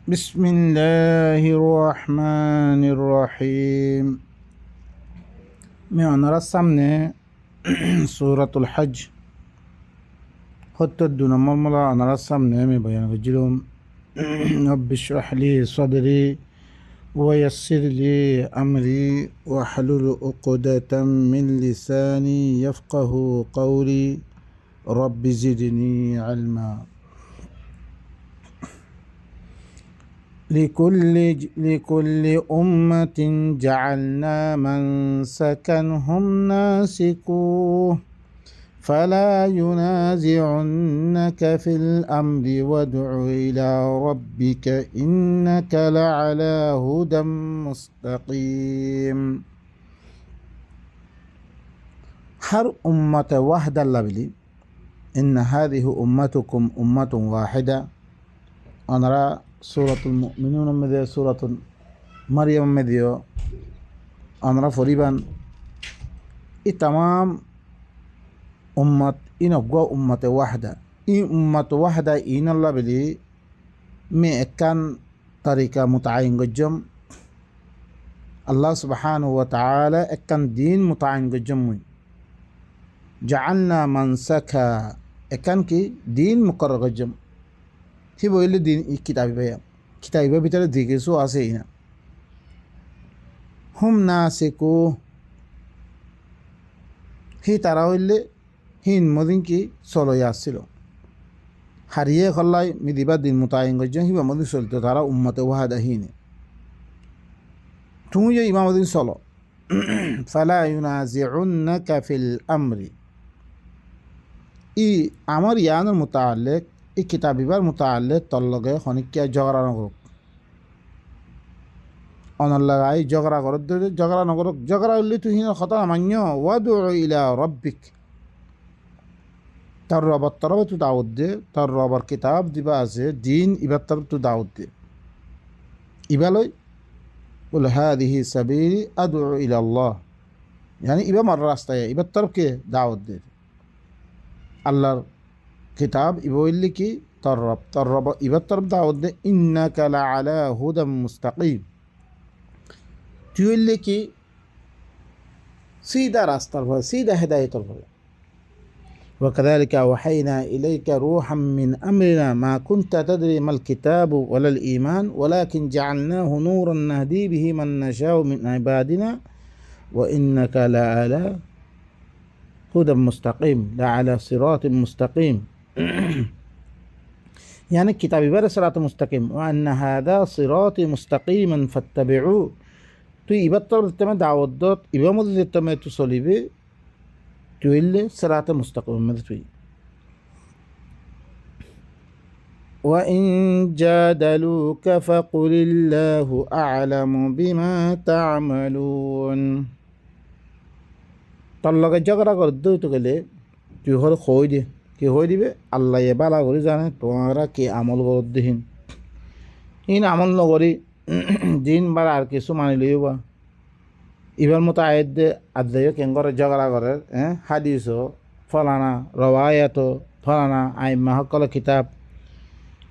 بسم الله الرحمن الرحيم. من رسمنا سورة الحج خطة دون مرملا أنا رسمنا من بيان رجلهم رب اشرح لي صدري ويسر لي أمري واحلل عقدة من لساني يفقه قولي رب زدني علما. لكل أمة جعلنا منسكا هم ناسكوه فلا ينازعنك في الأمر وادع إلى ربك إنك لعلى هدى مستقيم. هر أمة وحدة لبلي إن هذه أمتكم أمة واحدة. أنا سورة المؤمنون مديو سورة مريم مديو أنا فريبان تمام أمة إن أبغى أمة واحدة إن أمة واحدة إن الله بلي مئكان طريقة متعين جم الله سبحانه وتعالى أكان دين متعين جم جعلنا منسكا أكان كي دين مقرر جم হি বইলে দিন কিতাবিবা ভিতরে দিকেছো আছে ইনা হুম না সেকো হি তারা হইলে হিন মদিন কি চলই আসছিল হারিয়ে খল্লাই মিদিবা দিন মোতায়েন গজ্জ হিবা মদিন চলতো তারা উম্মতে ওয়াহাদা হিনে তুমি যে ইমামদিন চলো ফালা ইউনাজিউন্নাকা ফিল আমরি ই আমার ইয়ানের মুতাআল্লিক এই কিতাবিবার মুতাআল্লিক তল্লগে খনিকিয়া ঝগড়া নগরক অনল্লাগাই ঝগড়া করত ঝগড়া নগরক ঝগড়া হইলে তুই হিন কথা মান্য ওয়াদু ইলা রব্বিক তার রবার তরফে তুই দাওয়াত দে তার রবার কিতাব দিবা আছে দিন ইবার তরফ তুই দাওয়াত দে ইবালই বলে হাদিহি সাবিলি আদু ইলা আল্লাহ yani ইবা মার রাস্তায় ইবার তরফকে দাওয়াত দে আল্লাহর কিতাব ইবইল্লি কি তরব ইবার তরফ দাওয়াত দে ইন্নাকা লাআলা হুদাম মুস্তাকিম তুই হইলে কি সিধা রাস্তার পর সিধা হেদায়েতের পর وكذلك أوحينا إليك روحا من أمرنا ما كنت تدري ما الكتاب ولا الإيمان ولكن جعلناه نورا نهدي به من نشاء من عبادنا وإنك لعلى هدى مستقيم لعلى صراط مستقيم يعني كتاب بر صراط مستقيم وأن هذا صراطي مستقيما فاتبعوه تو إبطل تما دعوت دوت إبامد تما تصليبه تقول صراط مستقيم مدتوي وإن جادلوك فقل الله أعلم بما تعملون তল্লগে ঝগড়া কর দই তো গেলে তুই হল খই দে কি হই দিবে আল্লাহ এ বালা করে জানে তোমরা কি আমল করত দিহিন ইন আমল নগরি দিন বার আর কিছু মানি লইও বা ইবার মতো আয়াত দে আদায় কেন করে ঝগড়া করে হাদিস ফলানা রওয়ায়াত ফলানা আইম্মা সকল কিতাব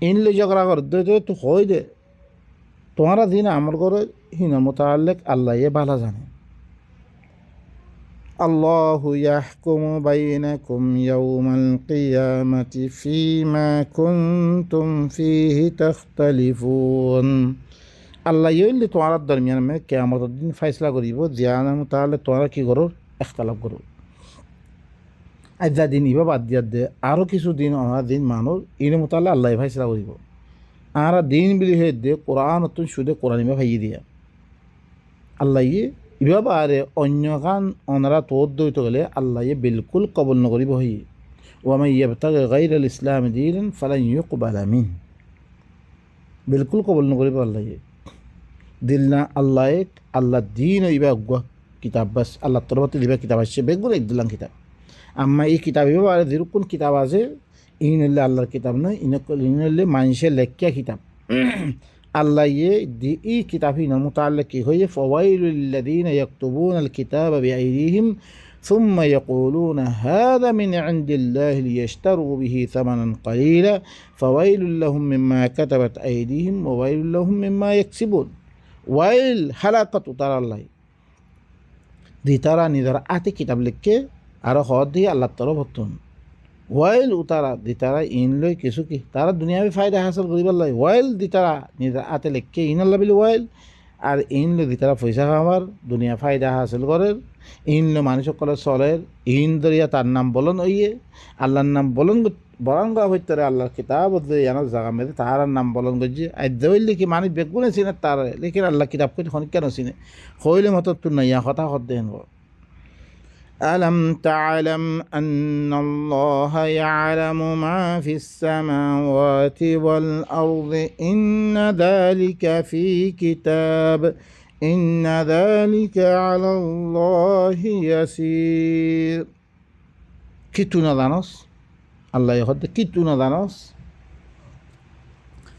ইনলে ঝগড়া কর দই তো তুই হই দে তোমরা দিন আমল করে হিনের মোতাল্লিক আল্লাহ এ বালা জানে الله يحكم بينكم يوم القيامة فيما كنتم فيه تختلفون আল্লাহ ইল্লি তোমার দরমিয়ান মে কিয়ামতের দিন ফয়সলা করিব জিয়ানা মুতাআল্লিক তোমরা কি করো ইখতিলাফ করো আজা দিন ইবা বাদ দিয়া দে আরো কিছু দিন আমরা দিন মানুষ ইনে মুতাআল্লিক আল্লাহ ফয়সলা করিব আর দিন বিলি হে দে কোরআন তুন শুধু কোরআনিমে ভাই দিয়া আল্লাহ ইবা বারে অন্য গান ওনারা তোর দইতে গেলে আল্লাহ বিলকুল কবল নকরিব হই ওয়ামান ইয়াবতাগি গায়রাল ইসলাম দীনান ফালান ইউকবালা মিন বিলকুল কবল নকরিব আল্লাহ দিল না আল্লাহ দিন ইবা গুয়া কিতাব বাস আল্লাহ তরফতে দিবা কিতাব আসছে বেগুলো এক দিলাম কিতাব আম্মা এই কিতাব ইবা বারে যেরকম কিতাব আছে ইনলে আল্লাহর কিতাব নয় ইনলে মানুষের লেখিয়া কিতাব আল্লাহ এই কিতাব হিনার মুতাআল্লিক কি হয়ে ফাওয়াইলুল লাযিনা ইয়াকতুবুনাল কিতাবা বিআইদিহিম ثم يقولون هذا من عند الله ليشتروا به ثمنا قليلا فويل لهم مما كتبت أيديهم وويل لهم مما يكسبون ওয়াইল হালাকাত তারা আল্লাহ দি তারা নিজের আতে কিতাব লিখকে আর হদ দিয়ে আল্লাহ তরফ হতুন ওয়াইল উতারা দি তারা ইন লই কিছু কি তারা দুনিয়াবি ফায়দা হাসিল করিবার লাই ওয়াইল দি তারা নিজের আতে লিখকে in Allah bill while R in লো দি তারা পয়সা খাবার দুনিয়া ফায়দা হাসিল করের ইন লো মানুষ সকলে চলের ইন দরিয়া তার নাম বলন ওইয়ে আল্লাহর নাম বলন বরং হইতরে আল্লাহর কিতাব জানার জায়গা মেয়েদের তাহার নাম বলন গজ্জে আদ্য হইলে কি মানুষ বেগুনে চিনে তার লেখিন আল্লাহ কিতাব করে খন কেন চিনে হইলে মতো তোর নাইয়া কথা হত দেন ألم تعلم أن الله يعلم ما في السماوات والأرض إن ذلك في كتاب إن ذلك على الله يسير كتنا دانوس الله يخد كتنا دانوس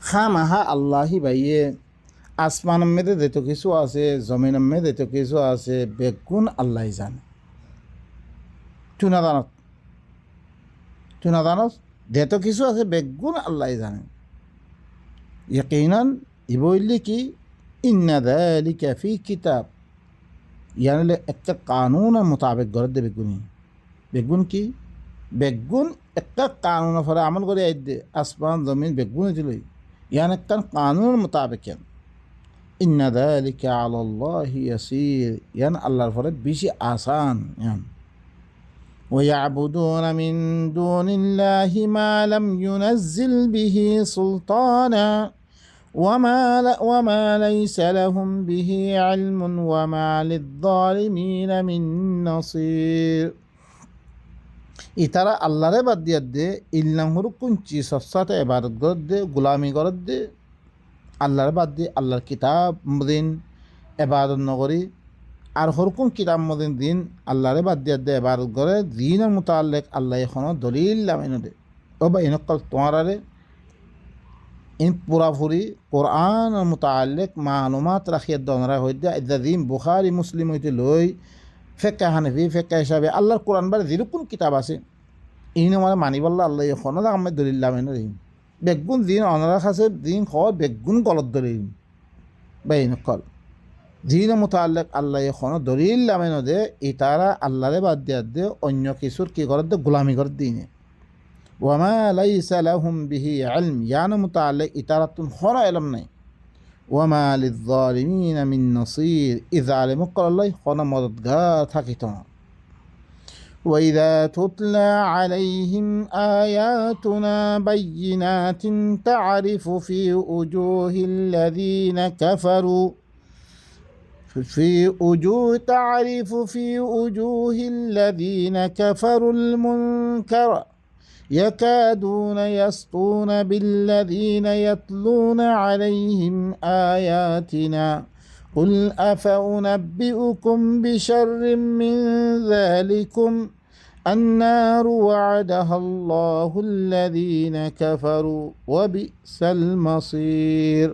خامها الله بايه আসমান মেদে যেত কিছু আছে জমিন মেদে যেত কিছু আছে বেগুন আল্লাহ জানে তুনা দানত যেত কিছু আছে বেগুন আল্লাহ জানে ইয়াকিনান ইবইলি কি ইন্না যালিকা ফি কিতাব ইয়ানলে একটা কানুনের মোতাবেক গড়ে দে বেগুন কি বেগুন একটা কানুন ফলে আমল করে আইদে আসমান জমিন বেগুন দিলই ইয়ান একটা কানুনের মোতাবেক ইন্না যালিকা আলাল্লাহি ইয়াসির ইয়ান আল্লাহর ফলে বেশি আসান ইয়ান ويعبدون من دون الله ما لم ينزل به سلطانا وما ليس لهم به علم وما للظالمين من نصير ইতারা আল্লাহরে বাদ দিয়া দে ইল্লাহুর কুঞ্চি সসাতে ইবাদত করত দে গোলামি করত দে আল্লাহরে বাদ দিয়ে আল্লাহর কিতাব দিন ইবাদত নগরী আর হরকুম কিতাব মদিন দিন আল্লাহরে বাদ দিয়া দে ইবাদত করে দিনের মোতালেক আল্লাহ এখনো দলিল লামাইন দে ও বা ইনকাল তোমারে ইন পুরাপুরি কোরআন মোতালেক মালুমাত রাখিয়া দনরা হয়ে দেয় দিন বুখারি মুসলিম হইতে লই ফেকা হানফি ফেকা হিসাবে আল্লাহর কোরআন বারে যেরকম কিতাব আছে ইনো মানে মানিবাল্লা আল্লাহ এখনো আমি দলিল লামাইন দিন বেগুন দিন অনারা কাছে দিন খবর বেগুন গলত দলিল বা ইনকাল দিন মোতালেক আল্লাহ এখনো দলিল লামাইন দে ইতারা আল্লাহরে বাদ দিয়া দে অন্য কিছুর কি করে দে গোলামি করে দিনে ওয়ামা লাইসা লাহুম বিহি ইলম ইয়ান মোতালেক ইতারাতুন হরা ইলম নাই ওয়ামা লিয-যালিমিনা মিন নাসির ইযালিমু আল্লাহ কোন মদদগার থাকিত না وإذا تتلى عليهم آياتنا بينات تعرف في وجوه الذين كفروا المنكر يكادون يسطون بالذين يتلون عليهم آياتنا قل أفأنبئكم بشر من ذلكم النار وعدها الله الذين كفروا وبئس المصير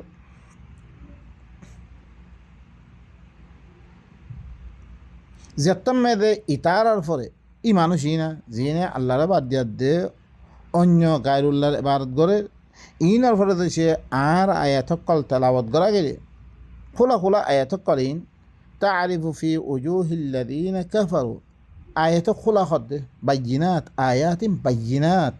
যেতমে ইতারার পরে ই মানুষই না যিনি আল্লাহর বাদ দিয়া দে অন্য গায়রুল্লাহর ইবাদত করে ইনার ফলে সে আর আয়াতকল তেলাওয়াত করা গেলে খোলা খোলা আয়াতকলিন তারিফু ফি উজুহিল্লাযীনা কাফারু আয়াত খোলা হদ বাইয়িনাত আয়াতিন বাইয়িনাত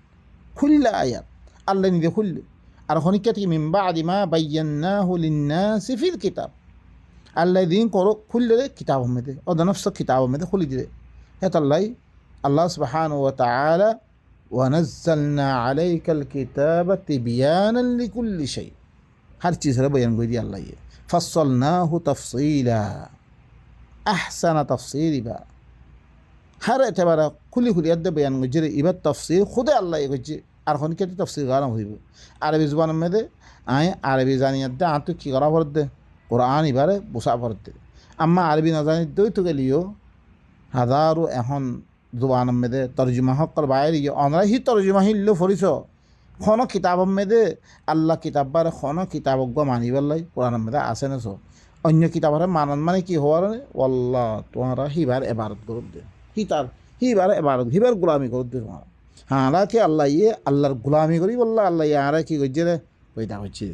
খুল্লা আয়াত আল্লাহ নিজে খুললে আর খনিকাতি মিন বাদি মা বায়্যানাহু লিন-নাসি ফিল কিতাব আল্লাহ দিন করো খুললে কিতাব মেদে ও নফস কিতাব মেদে খুলি দিলে হেতাল্লাই আল্লাহ সুবহানাহু ওয়া তাআলা ওয়ানাজ্জালনা আলাইকাল কিতাবা তিবয়ানান লিকুল্লি শাই হর চিজের বয়ান করে দিয়ে আল্লাহ ফাসসালনাহু তাফসীলা আহসানা তাফসীরিবা হর এতবারে খুলি খুলি আদ বয়ান করে ইবা তাফসীর খুদে আল্লাহ কইছে আর খনিকাতি তাফসীর গানা হইব আরবি জবান মেদে আয় আরবি জানিয়াত দে আতো কি করা পড়তে কোরআন এবারে বোঝা পড়তে আম্মা আরবি না জানি দই তো গেলিও হাজারো এখন জুবান মেদে তর্জমা হকর বাইরে অনরা হি তর্জমা হিল্লো ফরিস খন কিতাব মেদে আল্লাহ কিতাববার খন কিতাবজ্ঞ মানিবার লাই কোরআন মেদে আসে না অন্য কিতাবার মানন মানে কি হওয়ার আল্লাহ তোমারা হিবার এবারত করব দে হিবার এবার হিবার গোলামি করতে তোমার হালাকে আল্লাহ ইয়ে আল্লাহর গোলামি করি বললা আল্লাহ আরা কি করছে রে পয়দা হচ্ছে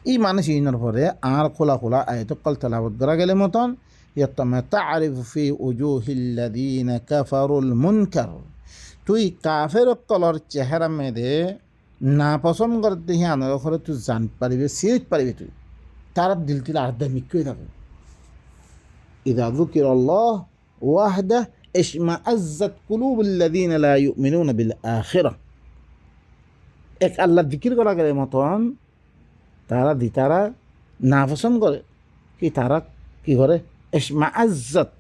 ই মানুষ ইনার পরে আর খোলা খোলা আয়তকাল তেলাওয়াত করা গেলে মতন تعرف في وجوه الذين كفروا المنكر তুই কাফের কলর চেহারা মেয়েদে না পছন্দ করতে হি আনার ঘরে তুই জান পারিবি সিরিজ পারিবি তুই তার দিল তিল আর্ধা মিক্কই থাকে ইদা যুকির আল্লাহ ওয়াহদা ইশমাআজ্জাত কুলুবুল্লাযীনা লা ইউমিনুনা বিল আখিরাহ এক আল্লাহ জিকির করা গেলে মতন তারা না পছন্দ করে কি তারা কি করে ইশমাআজ্জাত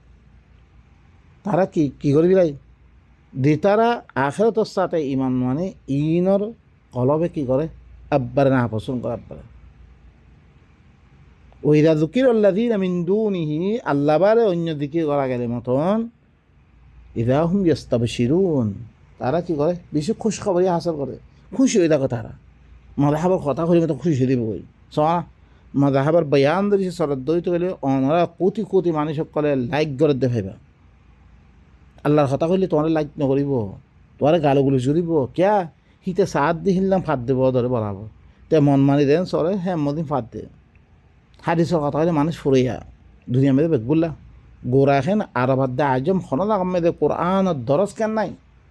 তারা কি করে বিলাই তারা আখিরাতের সাথে ইমান মানে ইনর কলবে কি করে আব্বারে না পছন্দ করে আব্বারে ওইরা যুকিরুল্লাযীনা মিন দুনিহি আল্লাহ বারে অন্য জিকির করা গেলে মতন ইযা হুম ইয়াস্তাবশিরুন তারা কি করে বেশি খুশখবরি হাসিল করে খুশি হয়ে থাকে তারা মাযহাবের কথা কইলে তো খুশি দিব কই সওয়া মাযহাবের বয়ান ধরে সরদ দইতে গেলে ওনারা কোটি কোটি মানুষ সকলে লাইক করে দেখাইবা আল্লাহর কথা কইলে তোমার লাইক নকরিব তোমার গালগুলো জুড়িব কিয়া হিতে সাত দি হিললাম ফাঁদ দেব ধরে বলাবো তে মন মানি দেন চলে হ্যাঁ মদিন ফাঁদ দে হাদিসের কথা কইলে মানুষ ফুরাইয়া দুনিয়া মেয়েদের বেগগুলা গোড়া খেন আরবাদ্দা আজম হন মেয়েদের কোরআন দরজ কেন নাই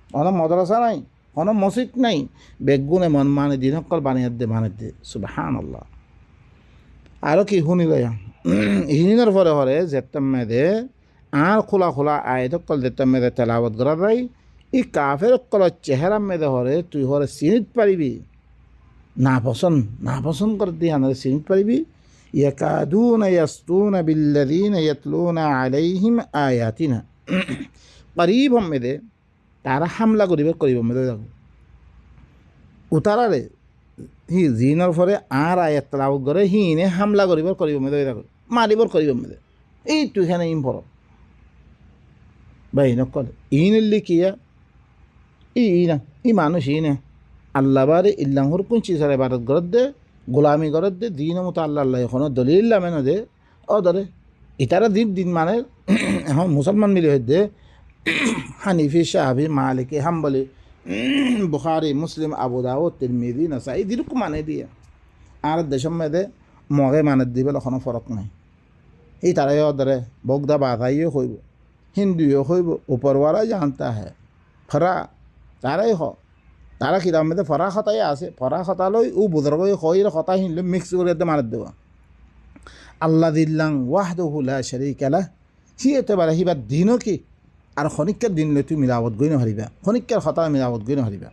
অন মদরসা নাই অন মসজিদ নাই বেগুনে মন মানে দিন সকল বানিয়ে দে সুবহানাল্লাহ আরও কি শুনিল হিনের পরে হরে যেতাম মেয়েদে আর খোলা খোলা আয়ত কল যেতাম মেয়েদে তেলাওয়াত করা যায় ই কাফের কলের চেহারা মেয়েদে হরে তুই হরে চিনিত পারিবি না পছন্দ করে দিয়ে আনারে চিনিত পারিবি ইয়াকাদুনা ইয়াসতুনা বিল্লাযীনা ইয়াতলুনা আলাইহিম আয়াতিনা করিব মেয়েদে তারা হামলা করিব মেয়েদে যাব উতারারে হি জিনের পরে আর আয়াত তেলাওয়াত করে হিনে হামলা করিব মেয়েদে মারিবর করিব মেয়েদে এইটো এখানে ইম্পর্টেন্ট ভাই নকল ইনল্লি কিয়া ই মানুষ ইনে আল্লাহ বারে ইল্লাহর কোন চিজারে বারত গরত দে গোলামি গরত দে দিন মতো আল্লাহ এখন দলিল মেন দে ও ধরে ইতারা দিন মানে এখন মুসলমান মিলে হয়ে দে হানিফি শাহি মালিকি হাম্বলি বুখারি মুসলিম আবু দাউদ তিরমিজি নাসাই দিরকম মানে দিয়ে আর দেশের মেয়েদে মগে মানে দিবে কোনো ফরক নাই এই তারাই ধরে বগদা বাধাইও হইব হিন্দুও হইব উপরওয়ালা জানতা হ্যাঁ ফরা তারাই তারা কিতাব মেয়েদে ফরা খতাই আছে ফরা খতালৈ ও বুজর্গ হইর খতা হিনলে মিক্স করে মানত দেওয়া আল্লাহ দিল্লাং ওয়াহদাহু লা শারীকা লাহ সি এতেবারে হিবার দিনও কি আর খনিকের দিন লৈ তুই মিলাবত গই নহারিবা খনিকের খতা মিলাবত গই নহারিবা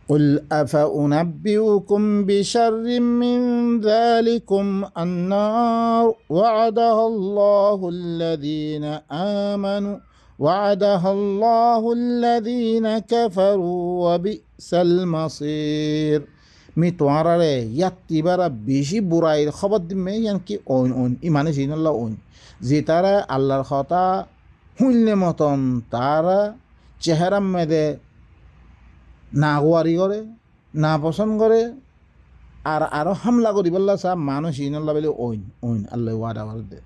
قل أفأنبئكم بشر من ذلكم النار وعدها الله الذين كفروا وبئس المصير মি তোমারে ইয়াতিবারা বেশি বুড়াইয়ের খবর দিমে ইয়ান কি ওন ইমানে জিনাল্লাহ ওন যে তারা আল্লাহর কথা শুনলে মতন তারা চেহারা মেদে না গোয়ারি করে না পছন্দ করে আর আরও হামলা করি বললা চা মানুষ ইনাল্লাহ বলে ওইন আল্লাহ ওয়াদা করে দে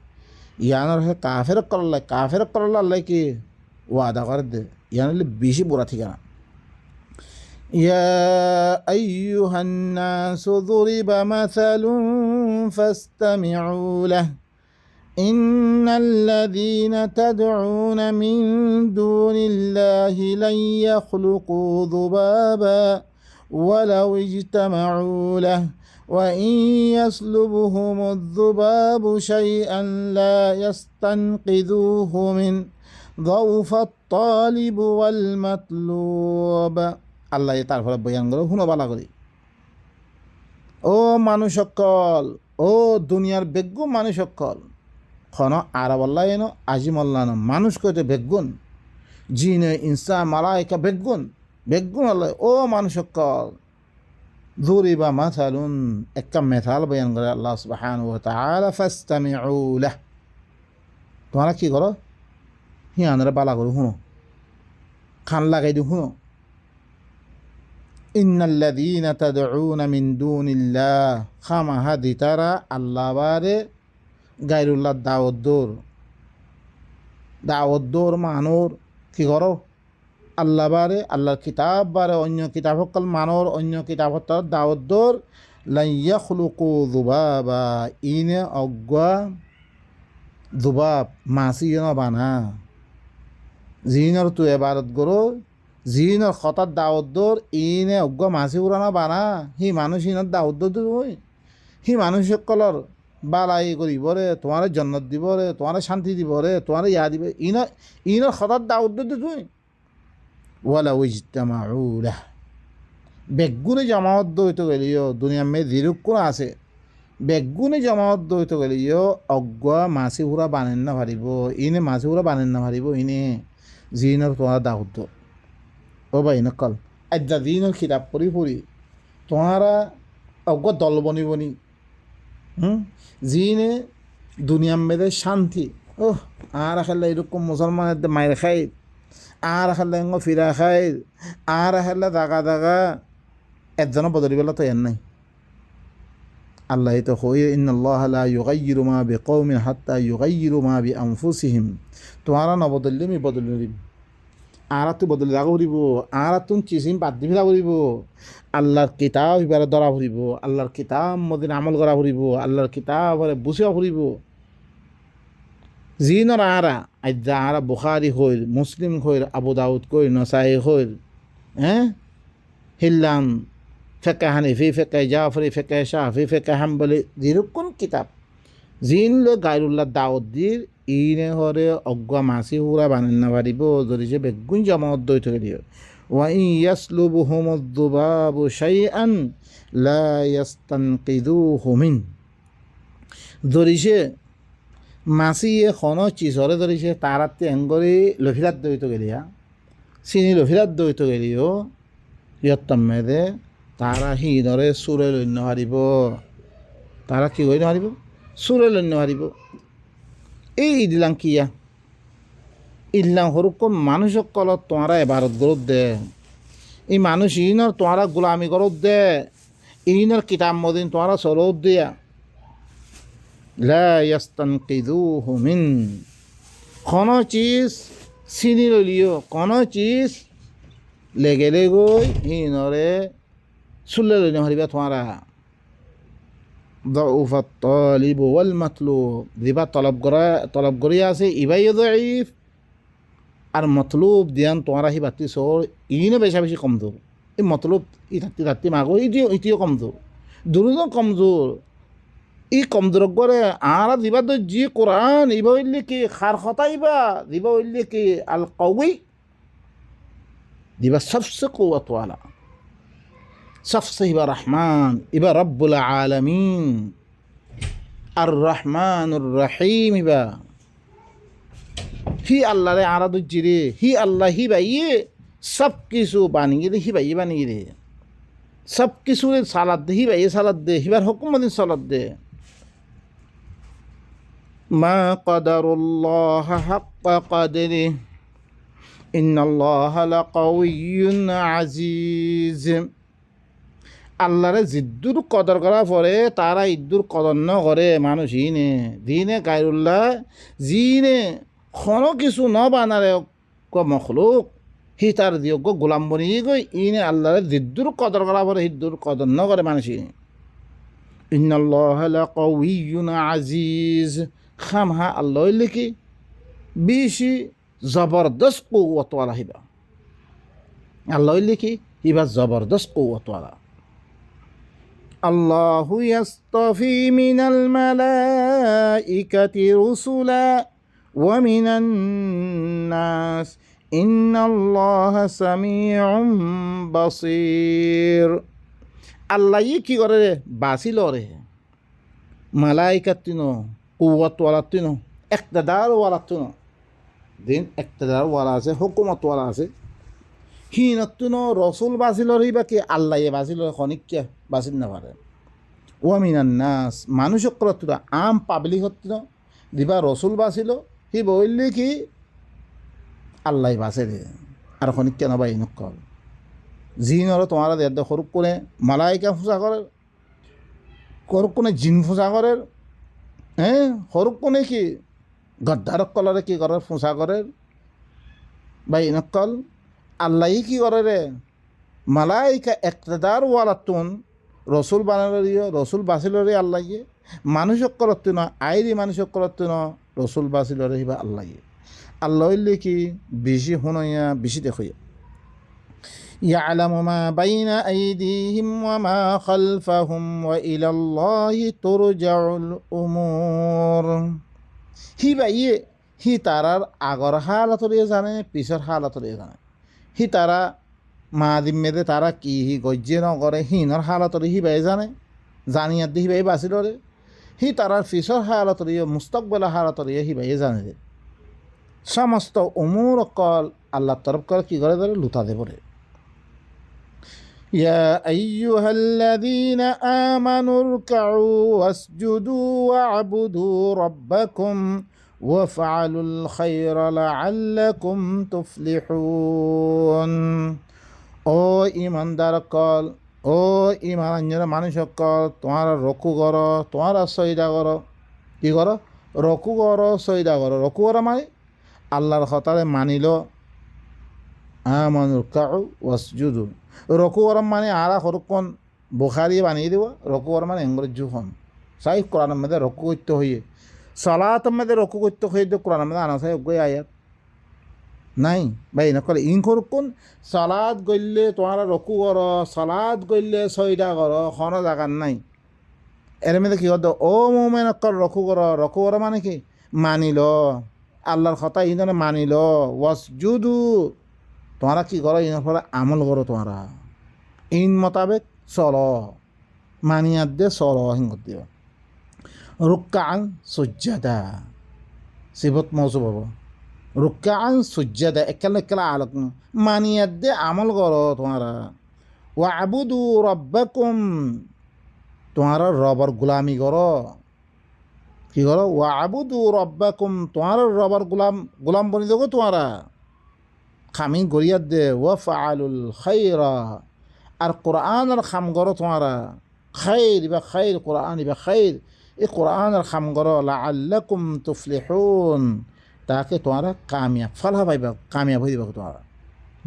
ইয়ানোর কাফের করল্লা আল্লাহ কি ওয়াদা করে দে ইয়ানলে বেশি বুড়া ঠিকানা يا أيها الناس ضرب مثل فاستمعوا له إن الذين تدعون من دون الله لن يخلقوا ذبابا ولو اجتمعوا له وإن يسلبهم الذباب شيئا لا يستنقذوه منه ضعف الطالب والمطلوب আল্লাহ তারপরে বয়ান করে শুনো বালা করি ও মানুষ সকল ও দুনিয়ার বেগুন মানুষ সকল খন আরব আল্লাহ এনো আজিমল্লাহ মানুষ কইতে বেগুন জিনে ইনসা মালাইকা বেগুন আল্লাহ ও মানুষ সকল যুরিবা মাসালুন একটা মেথাল বয়ান করে আল্লাহ সুবহানাহু ওয়া তাআলা ফাসতামিউ লাহ তোমরা কি করো হিয়ানরা বালা করে শুনো খান লাগাই দি শুনো ইন্নাল্লাযীনা তাদউনা মিন দুনিল্লাহ খামাহা দিতারা আল্লাহ বারে গায়রুল্লাহ দাওয়াত দূর দাওয়াত দৌর মানুর কি করো আল্লাহ বারে আল্লাহর কিতাব বারে অন্য কিতাব সকল মানুর অন্য কিতাব দাওয়াত দৌর লাইয়া খুলুকু দুবাবা ইনে অজ্ঞা দুবাব মাছি বানা জিনর তু এবারত গরো জিনর খতার দাওয়াত দৌর ইনে অজ্ঞা মাছি উড়ানা বানা সি মানুষ ইনত দাওয়াত দৌর হই সি মানুষ সকলর বালাই করিবরে তোমার জন্নত দিবরে তোমার শান্তি দিবরে তোমার ইয়া দিব ইনর খতার দাওয়াত দৌর তুই ওয়ালা উজতামাউলা বেগুনে জামাত দইতে গেলিও দুনিয়া মে জিরুক্ষণ আছে বেগুনে জামাত দইতে গেলিও অজ্ঞা মাছি হুরা বানেন না পারিব ইনে মাছি হুরা বানেন না পারিব ইনে জিনর তোমার দাওয়াত ও ভাই নকল আজ্জা জিনর খিতাব পড়ি পড়ি তোমারা অজ্ঞা দল বনি বনি জিনে দুনিয়া মেয়েদের শান্তি ও আর খেলে এরকম মুসলমানের মায়ের খাই আর খেলে ফিরা খাই আর খেলে দাগা দাগা একজনও বদলি বেলা তো এর নাই আল্লাহ তো হয়ে ইন্নাল্লাহ লা ইউগাইয়িরু মা বিকওমিন হাত্তা ইউগাইয়িরু মা বিআনফুসিহিম তোমারা নবদলি মি বদলি দিম আর তুই বদলি লাগা ফুরিব আর তুই চিসিম বাদ দি ফেলা ফুরিব আল্লাহর কিতাব এবারে ধরা ফুরিব আল্লাহর কিতাব মদিন আমল করা ফুরিব আল্লাহর কিতাব বুঝিয়া ফুরিব জিনর আরা আজ্জা আরা বুখারি হইল মুসলিম হইল আবু দাউদ কইল নসাই হইল হিল্লাম ফেকে হানিফি ফেকে জাফরি ফেকে শাফি ফেকে হাম্বলি যেরকম কিতাব জিন লো গাইরুল্লাহ দাওয়াত দির ইনে হরে অজ্ঞা মাছি হুরা বানেন না পারিব যদি সে বেগুন জামাত দই থেকে দিও ওয়াইন ইয়াসলুবুহুমুদ দুবাবু শাইআন লা ইয়াস্তানকিদুহু মিন যদি মাছি এখনো চিজরে ধরিছে তারাতে এঙ্গরি লফিরাত দইতে গেলিয়া চিনি লফিরাত দইতে গেলিও ইয়ত্তম মেদে তারা হিনরে সুরে লন্য হারিব তারা কি কই হারিব সুরে লন্য হারিব এই দিলাম কিয়া ইল্লাম হরুকম মানুষ কলত তোমারা এবারত গরত দে এই মানুষ ইনর তোমারা গোলামি করত দে ইনর কিতাব মদিন তোমারা চলত দিয়া লা ইয়াস্তানকিদুহু মিন কোনো চিজ চিনি ললিও কোনো চিজ লেগেলে গই হিনরে চুলে লই নহারিবা তোমারা ضعف الطالب والمطلوب দিবা তলব করিয়া আছে ইবাই দঈফ আর মতলুব দিয়ান তোমারা হি বাতি সর ইনে বেশা বেশি কমজোর এই মতলুব ই থাকতে মাগো ইটিও কমজোর দুজন কমজোর ই কমজোর করে আর দিবা তো জি কোরআন ইবা হইলে কি খার খতাইবা দিবা হইলে কি আল কওয়ি দিবা সবসে কুওয়াত ওয়ালা সবসে ইবা রহমান ইবা রব্বুল আলামিন আর রহমানুর রহিম ইবা হি আল্লাহ রে আরা দুজিরে হি আল্লাহ হি বাইয়ে সব কিছু বানিয়ে দে হি বাইয়ে বানিয়ে দে সব কিছু সালাদ দে হি বাইয়ে সালাদ দে হিবার হুকুমদিন সালাদ দে মা কদারুল্লাহ হাক্কা কদরি ইন্নাল্লাহ লাকাউইয়ুন আজিজ আল্লাহরে জিদ্দুর কদর করা পরে তারা ইদ্দুর কদর ন করে মানুষ ইনে দিনে গায়রুল্লাহ জিনে কোনো কিছু ন বানারে মখলুক হি তার দিয়োগ্য গোলাম বনিয়ে গই ইনে আল্লাহরে জিদ্দুর কদর করা পরে হিদ্দুর কদর ন করে মানুষ ইন্নাল্লাহ লাকাউইয়ুন আজিজ খামহা আল্লাহ লিখি বেশি জবরদস্ত কৌওয়াতওয়ালা হিবা আল্লাহ লিখি হিবা জবরদস্ত কৌওয়াতওয়ালা আল্লাহু ইয়াসতাফি মিনাল মালাইকাতি রুসুলা ওয়া মিনান নাস ইন্নাল্লাহা সামিউম বাসীর আল্লাহ কি করে রে বাসিল রে মালাইকাত তিনো কৌওয়াতওয়ালা তিনো ইকতিদারওয়ালা তিনো দিন ইকতিদারওয়ালা আছে হুকুমতওয়ালা আছে হিনতুন রসুল বাসিল রইবা কি আল্লাহ বাসিল খনিকা বাসিল না পারে ওয়ামিনান নাস মানুষ করতুরা আম পাবলিক হত্তিন দিবা রসুল বাসিল হি বললি কি আল্লাহ বাসে দে আর খনিকা নবাই নকল জিনর তোমারা দেয় সরুক কোনে মালাইকা পূজা করে সরুক কোনে জিন পূজা করে সরুক কোনে কি গদ্দার কলরে কি করে ফুঁসা করে বা ইনকল আল্লাহ কি করে রে মালাইকা একতাদার ওয়ালাতুন রসুল বানালিও রসুল বাসিলরে আল্লাহ মানুষক করতে না আইরি মানুষক করতে না রসুল বাসিলরে হিবা আল্লাহ আল্লাহ কি বেশি হুনইয়া বেশি দেখইয়া يعلم ما بين أيديهم وما خلفهم وإلى الله ترجع الأمور হি বাইয়ে হি তারার আগর হালাতরে জানে পিছর হালাতরে জানে হি তারা মা দিম্মেদে তারা কি হি গজ্জে নগরে হিনর হালাতরে হি বাই জানে জানিয়ার দি হি বাই বাসিলরে হি তারার পিছর হালাতরে মুস্তকবেলা হালাতরে হি বাই জানে দে সমস্ত উমুর অকল আল্লাহ তরফ করে কি করে ধরে লুতা দে পড়ে يا أيها الذين آمنوا اركعوا واسجدوا واعبدوا ربكم وافعلوا الخير لعلكم تفلحون ও ইমানদার কল ও ইমানঞ্জর মানুষ কল তোমার রকু কর তোমার সইদা কর কি কর রকু কর সইদা কর রকু কর মানে আল্লাহর হতারে মানিল আমানুর কাউ ওয়াসজুদু রকু গরম মানে আরা হরকন বুখারি বানিয়ে দেব রকু গরম মানে ইংরেজ হন সাই কোরআনের মধ্যে রকু করতে হইয়ে সালাতের মধ্যে রকু করতে হয়ে কোরআনের মধ্যে আনা সাই গই আয়াত নাই ভাই নকলে ইন হরকন সালাদ গইলে তোমার রকু কর সালাদ গইলে সইদা কর কোনো জায়গার নাই এর মধ্যে কি হতো ও মোমেন অকল রকু কর মানে কি মানিল আল্লাহর কথা ইনে মানিল ওয়াসজুদু তোমরা কি করো ইনের ফলে আমল করো তোমরা ইন মোতাবেক চল মানিয়ার দে চল হিঙ্গত দিও রুক্কান সজ্জাদা সিবত মৌসুব হব রুক্কান সজ্জাদা একেলা একেলা আলোক মানিয়ার দে আমল করো তোমরা ও আবুদু রব্বাকুম তোমরা রবর গুলামি করো কি করো ও আবুদু রব্বাকুম তোমরা রবর গুলাম বনি দেবো তোমরা খামি গরিয়ার দে ওয়াফআলুল খাইরা আর কোরআনের খাম করো তোমারা খাইর বা খাইর কোরআন বা খাইর এই কোরআনের খাম করো লাআল্লাকুম তুফলিহুন তাকে তোমরা কামিয়াব ফল পাইবা কামিয়াব হয়ে যাবে তোমরা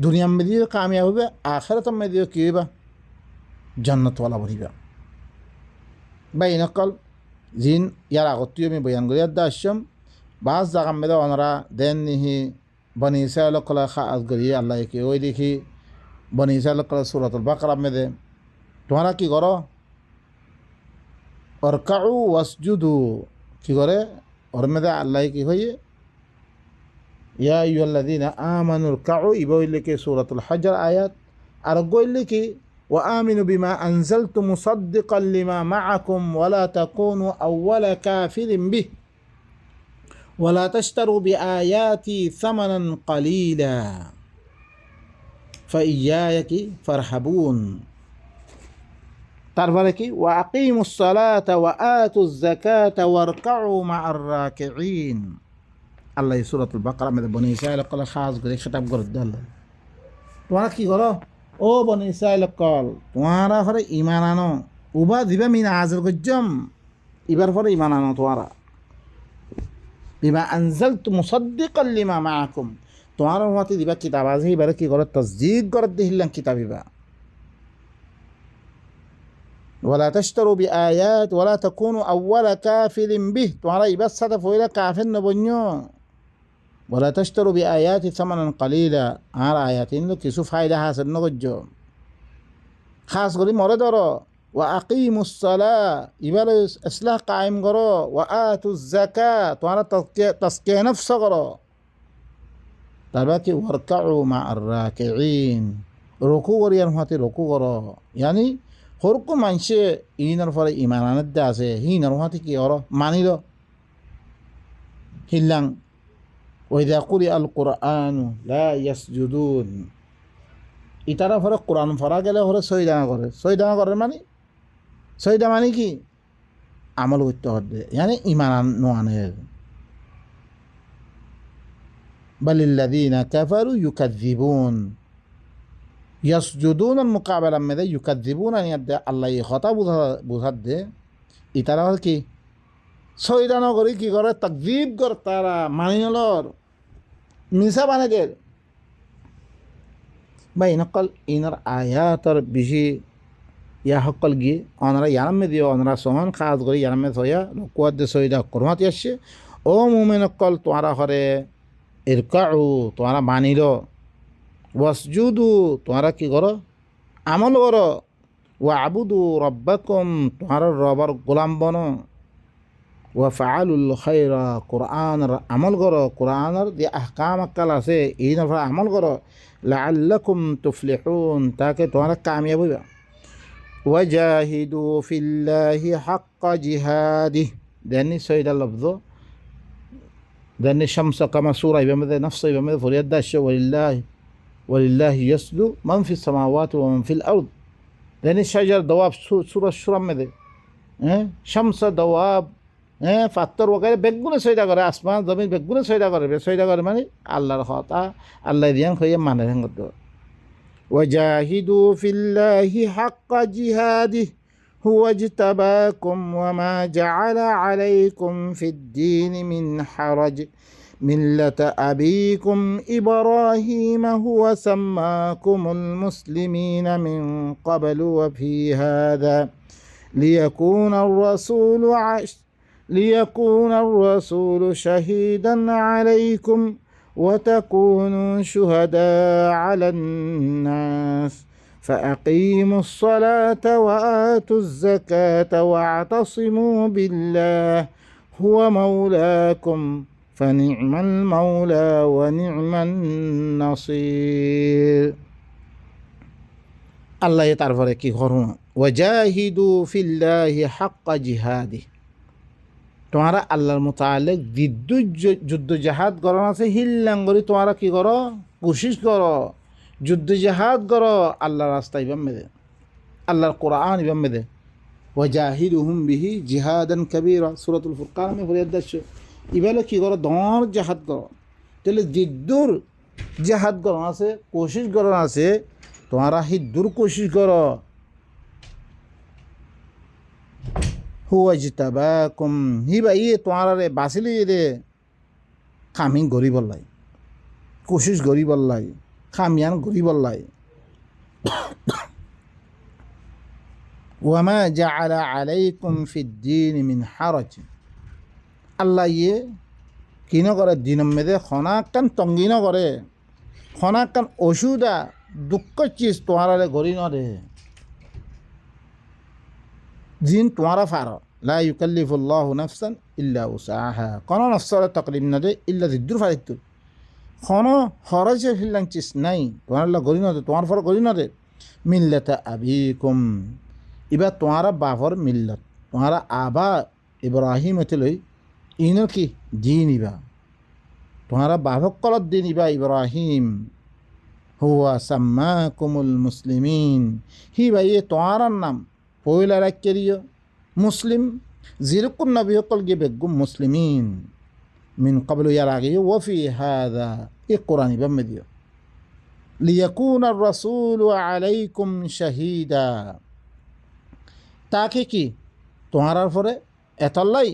দুনিয়ার মধ্যেও কামিয়াব হবে আখিরাতের মধ্যেও কি হইবা জান্নাতওয়ালা বনিবা বা ইনকল জিন ইয়ার আগতেও আমি বয়ান করিয়ার দা আসম বাস জাগার মধ্যে ওনারা দেন নিহি বনি ইসরায়েল কলা খাস করি আল্লাহ কি ওই দেখি বনি ইসরায়েল কলা সূরাতুল বাকারা মেদে তোমরা কি করো অরকাউ ওয়াসজুদু কি করে ওর মেদে আল্লাহ কি হয়ে ইয়া আইয়ুহাল্লাযীনা আমানু রকাউ ইবইলে কি সূরাতুল হজর আয়াত আর গইলে কি ওয়া আমিনু বিমা আনজালতু মুসাদ্দিকাল লিমা মাআকুম ওয়া লা তাকুনু আউওয়ালা কাফিরিন বিহি ولا تشتروا بآياتي ثمنا قليلا فإياك فارهبون তারপরে কি ওয়াকিমুস সালাতা ওয়া আতুজ যাকাতা ওয়ারকাউ মা'আর রাকিঈন আল্লাহ সূরাতুল বাকারা মধ্যে বনি ইসরাইল কল খাস করে খেতাব করে দিল তোমরা কি করো ও বনি ইসরাইল কল তোমরা ঘরে ঈমান আনো উবা দিবা মিন আযর গজ্জম এবার পরে ঈমান আনো তোমরা বিমা আনজালতু মুসাদ্দিকাল লিমা মাআকুম তোমার মতে দিবা কিতাব আছে এবারে কি করে তাসদীক করে দিহিলাম কিতাবিবা ওয়ালা তাশতারু বিআয়াত ওয়ালা তাকুনু আউওয়ালা কাফিরিন বিহি তোমরা ইবার সাথে ফইলা কাফির নবন্য ওয়ালা তাশতারু বিআয়াতি সামানান কালিলা আর আয়াতিন কিছু ফায়দা হাসিল নগজ্জ খাস করে মরে ধরো ওয়া আকিমুস সালাহ এবার ইসলাহ কায়েম করো ওয়া আতুজ যাকাত তোমরা তাসকিয়া নফস করো তারপর কি ওয়ারকাউ মা'আর রাকিঈন রুকু করিয়ার হাতে রুকু করো ইয়ানি হরকু মানুষে ইনার ফলে ইমান আনতে আছে হিনার হাতে কি করো মানিল হিল্লাং ওয়াইদা কুরিআল কুরআনু লা ইয়াসজুদুন ইতারা ফলে কোরআন পড়া গেলে হরে সইদানা করে মানে সইদা মানে কি আমল করতে হবে ইয়ানি ইমান নোয়ানের বালিল্লাযীনা কাফারু ইউকাযযিবুন ইয়াসজুদুন মুকাবালা মেদে ইউকাযযিবুন আল্লাহ কথা বুঝাত দে ইতারা হল কি সইদা নগরী কি করে তাকজিব করে তারা মানিনলর মিসা বানাদের বা ইনকল ইনার আয়াতর বেশি ইয়া সকল গিয়ে অনারা ইয়ারামে দিও অনারা সমান খাজ করে ইয়ারামে থয়া কুয়াদ দে সইদা করমাতি আসছে ও মুমিনকল তোয়ারা হরে ইরকাউ তোয়ারা মানিল ওয়াসজুদু তোয়ারা কি করো আমল করো ওয়া আবুদু রব্বাকুম তোয়ারা রবার গোলাম বনো ওয়া ফাআলুল খায়রা কোরআনের আমল করো কোরআনের যে আহকাম আক্কাল আছে এই নফা আমল করো লাআল্লাকুম তুফলিহুন তাকে তোমরা কামিয়াব হইবা ওয়াজাহিদু ফিল্লাহি হাক্কা জিহাদি দেনি সৈদা লফজ দেনি শামস কামা সূরা ইবামে নফস ইবামে ফরিয়াদ দাশ ওয়ালিল্লাহি ইয়াসজুদু মান ফিস সামাওয়াতি ওয়া মান ফিল আরদ দেনি শাজার দওয়াব সূরা সূরা মে শামস দওয়াব পাত্তর ওখানে বেগুনে সৈদা করে আসমান জমিন বেগুনে সৈদা করে সৈদা করে মানে আল্লাহর হতা আল্লাহ দিয়ান হয়ে মানে হেঙ্গত ওয়াজাহিদু ফিল্লাহি হাক্কা জিহাদি হুয়া ইজতাবাকুম ওয়া মা জাআলা আলাইকুম ফিদ-দীনি মিন হারাজ মিল্লাতা আবিকুম ইব্রাহিম হুয়া সাম্মাকুমুল মুসলিমিনা মিন ক্বাবলু ওয়া ফি হাযা ليكون الرسول شهيدا عليكم وتكونوا شهداء على الناس فأقيموا الصلاة وآتوا الزكاة واعتصموا بالله هو مولاكم فنعم المولى ونعم النصير الله يتعرف كي خرونا وجاهدوا في الله حق جهاده তোমারা আল্লাহর মোতালেক বিদ্যুৎ যুদ্ধ জাহাদ করো আছে হিল্লাঙ্গরি তোমারা কি করো কোশিশ করো যুদ্ধ জাহাদ করো আল্লাহর রাস্তা ইবাম মেদে আল্লাহর কোরআন ইবাম মেদে ওয়াজাহিদুহুম বিহি জিহাদান কাবীরা সূরাতুল ফুরকান মে ফরিয়াদ দাশ ইবালে কি করো দর জাহাদ করো তাহলে জিদ্দুর জাহাদ করো আছে কোশিশ করো আছে তোমারা হিদ্দুর কোশিশ করো হুয়া ইজতাবাকুম হিবা ইয়ে তোমারে বাঁচিলি দে খামি গরিবল্লাই কোশিশ গরিবল্লাই খামিয়ান গরিবল্লাই ওয়ামা জাআলা আলাইকুম ফিদ-দীনি মিন হারাজ আল্লাহ ইয়ে কিনো করে দিনম মেদে খনাকান তঙ্গি ন করে খনাকান অসুবিধা দুঃখ চিজ তোমারে গরি নদে জিন তোমারা ফারো লা ইউকাল্লিফুল্লাহু নাফসান ইল্লা উসাহা কোন নফসর তাকলিম না দে ইল্লা জিদ্দুর ফারিতু কোন খরচে ফিল্লাং চিস নাই তোমার লা গরি নদে তোমার ফর গরি নদে মিল্লাতা আবিকুম ইবা তোমারা বাফর মিল্লত তোমারা আবা ইব্রাহিম এতলই ইনর কি দিন ইবা তোমারা বাফক কলত দিন ইবা ইব্রাহিম হুয়া সাম্মাকুমুল মুসলিমিন হি ভাই তোমার নাম পয়লা রাখিও মুসলিম যেরকম নবী সকল গিয়ে বেগুম মুসলিমিন মিন ক্বাবলু ইয়ার আগে ওয়াফি হাদা এ কোরআন ইবাম দিও লিয়াকুনা রাসূলু আলাইকুম শাহীদা তাকে কি তোমার পরে এতলাই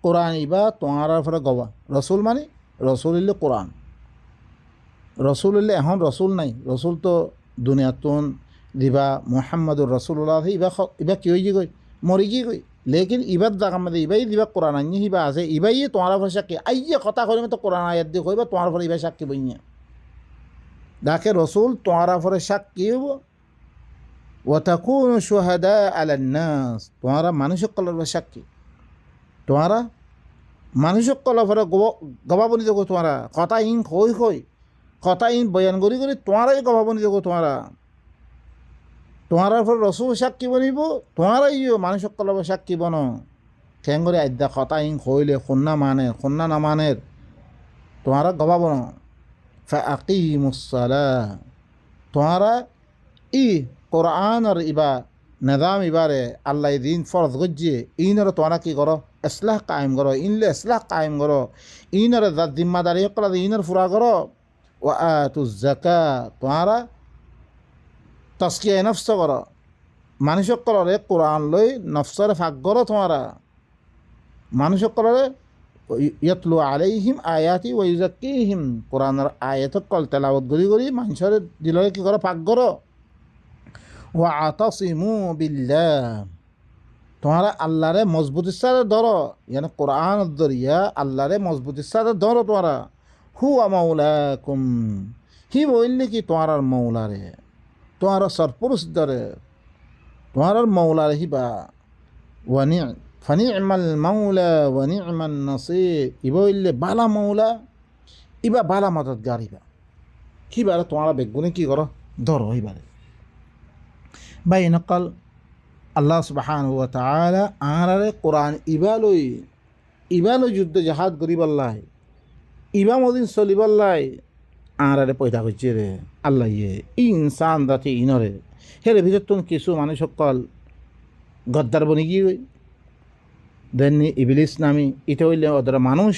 কোরআন ইবা তোমার পরে গবা রসুল মানে রসুল ইল্লে কোরআন রসুল ইল্লে এখন রসুল নাই রসুল তো দুনিয়াতুন দিবা মোহাম্মদুর রসুল্লাহ ইবা কি হয়ে গই মরি গিয়ে গই লেকিন ইবার জাগা মধ্যে ইবাই দিবা কোরআন আনি হিবা আছে ইবাই তোমার ফলে সাক্ষী আইয়ে কথা কইলে তো কোরআন আয়াত দিয়ে কইবা তোমার ফলে ইবাই সাক্ষী বইয়া ডাকে রসুল তোমার ফলে সাক্ষী হব ওয়াতাকুনু শুহাদা আলান নাস তোমারা মানুষ সকলের সাক্ষী তোমারা মানুষ সকলের ফলে গবাবনি দেবো তোমারা কথা ইন কই কথা ইন বয়ান করি তোমারাই গবাবনি দেবো তোমারা তোমার ফলে রসুল সাক্ষী বনিব তোমারাই মানুষ সকলের সাক্ষী বন কেন করে আদ্যা কথা ইন কইলে খুন্না না মানের তোমারা গবাব ন ফাআকিমুস সালাহ তোমারা ই কোরআন আর ইবা নিজাম ইবারে আল্লাহ দিন ফরজ গজ্জিয়ে ইনর তোমরা কি করো ইসলাহ কায়েম করো ইনলে ইসলাহ কায়েম করো ইনর জিম্মাদারি সকল ইনর ফুরা করো ওয়া আতুজ যাকাত তোমরা তাসকিয়া নফস করো মানুষ সকলরে কোরআন লই নফসরে ফাঁক করো তোমরা মানুষ সকলে ইয়াতলু আলাইহিম আয়াতি ওয়া ইউজাক্কিহিম কোরআনের আয়াত কল তেলাওয়াত করি করি মানুষের দিলরে কি করে পাক করো ওয়া আতাসিমু বিল্লাহ তোমারা আল্লাহরে মজবুতির সাথে ধরো ইয়ানি কোরআন দরিয়া আল্লাহরে মজবুতির সাথে ধরো তোমরা হুয়া মাওলাকুম হি বললে কি তোমার মৌলারে তোমার সরপুরুষ ধরে তোমার মৌলারে হিবা ওয়ানি ফানি'মাল মাওলা ওয়া নি'মান নাসির ইবা ইল্লে বালা মাওলা ইবা বালা মদদগার ইবা কিবারে তোমরা বেগুনে কি করো ধরো ইবারে বাই নকল আল্লাহ সুবহানাহু ওয়া তাআলা আরারে কোরআন ইবালই যুদ্ধ জাহাদ করিবাল্লাহ ইবা মদিন চলিবাল্লাহ আরারে পয়দা করছে রে আল্লাহ ইনসান জাতি ইনরে হেরে ভিতর তুমি কিছু মানুষ সকল গদ্দার বনি গিয়ে দেননি ইবলিস নামি ইটা হইলে ওদের মানুষ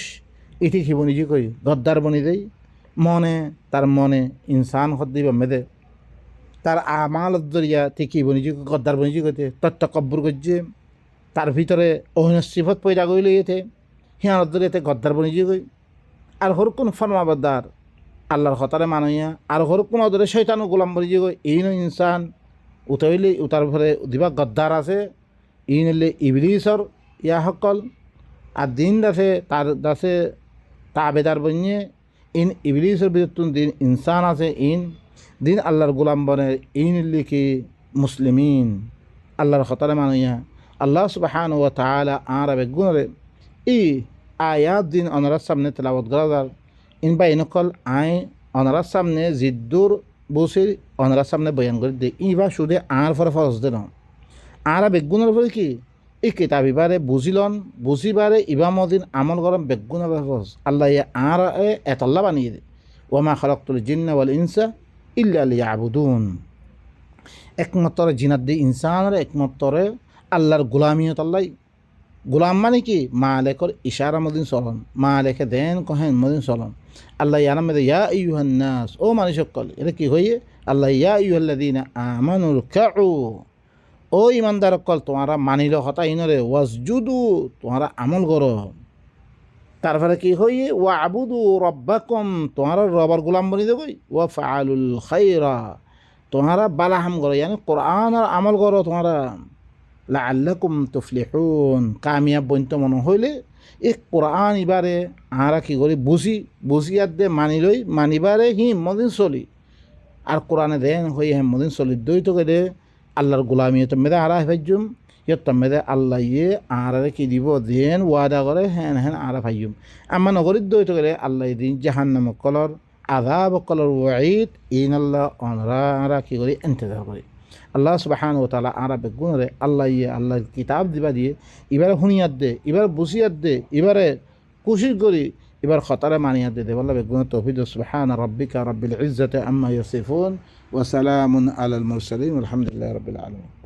ইটি কি বনি যে কই গদ্দার বনি দেই তার মনে ইনসান হদ দিবা মেদে তার আমাল দরিয়া থেকে বনি যে গদ্দার বনি যে কইতে তত্ত্বকব্বর করছে তার ভিতরে অহিনস সিফত পয়দা কইলে এতে হিয়ার দরিয়াতে গদ্দার বনি যে কই আর হর কোন ফরমাবদার আল্লাহর হতারে মানইয়া আর হর কোন ওদের শয়তানও গোলাম বনি যে কই এই নয় ইনসান উতাইলে উতার ভরে দিবা গদ্দার আছে ইন হলে ইবলিসর ইয়া সকল আর দিন দাসে তার দাসে তাবেদার বনিয়ে ইন ইবলিসের ভিতর দিন ইনসান আছে দিন আল্লাহর গোলাম বনে ইন লিখি মুসলিমিন আল্লাহর হতারে মানইয়া আল্লাহ সুবহানাহু ওয়া তাআলা আরাবে গুণরে আয়াত দিন অনারার সামনে তেলাওয়াত করা ইন বা ইনকল অনারার সামনে জিদ্দুর বসে অনারার সামনে বয়ান করে দে ইবা শুধু ফরে ফরজ দেন আরা বেগুনের ফলে কি এই কিতাব ইবারে বুঝিবারে ইবামদিন আমল গরম বেগুনের ফরজ আল্লাহ এতল্লা বানিয়ে দে ওমা খালাকতুল জিন্না ওয়াল ইনসা ইল্লা লিয়াবুদুন একমাত্র জিনাত দি ইনসানের একমাত্র আল্লাহর গোলামিয়ত আল্লাহ গোলাম মানে কি মালেকর ইশারা মদিন চলন মালেকে দেন কহেন মদিন চলন আল্লাহ ইয়ানাম ইয়া আইয়ুহান নাস ও মানুষ সকল এটা কি হইয়ে আল্লাহ ইয়া আইয়ুহাল্লাযীনা আমানু রুকউ ও ইমানদার সকল তোমরা মানিল হতা ইনরে ওয়াসজুদু তোমরা আমল করো তারপরে কি হইয়ে ওয়া আবুদু রব্বাকুম তোমরা রবার গোলাম বনি দেবই ওয়া ফাআলুল খায়রা তোমরা বালাহাম করো ইয়ানি কোরআন আর আমল করো তোমরা লাআল্লাকুম তুফলিহুন কামিয়াব বন্ত মনে হইলে এই কোরআন ইবারে আরা কি করি বুঝিয়াত দে মানিবারে মদিন চলি আর কোরআনে দেন হই মদিন চলি দইতকে দে আল্লাহর গোলামিয়ত মেদে আরা ভাইজুম ইয়ত মেদে আল্লাহ আরারে কি দিব দেন ওয়াদা করে হেন আরা ভাইজুম আমার নগরীর দইতকে দে আল্লাহ দিন জাহান্নাম কলর আযাব কলর ওয়াঈদ ইন আল্লাহ আরা কি করি ইন্তজার করি আল্লাহ সুবহানাহু ওয়া তাআলা আরবে গুণরে আল্লাহ কিতাব দিবা দিয়ে এবারে হুনিয়াত দে এবার বুঝিয়াত দে এবারে কোশিশ করি এবার খতারে মানিয়াত দে আল্লাহ বেগুণ তৌফিক সুবহানা রাব্বিকা রাব্বিল ইজ্জাতি আম্মা ইয়াসিফুন ওয়া সালামুন আলাল মুরসালিন আলহামদুলিল্লাহি রাব্বিল আলামিন।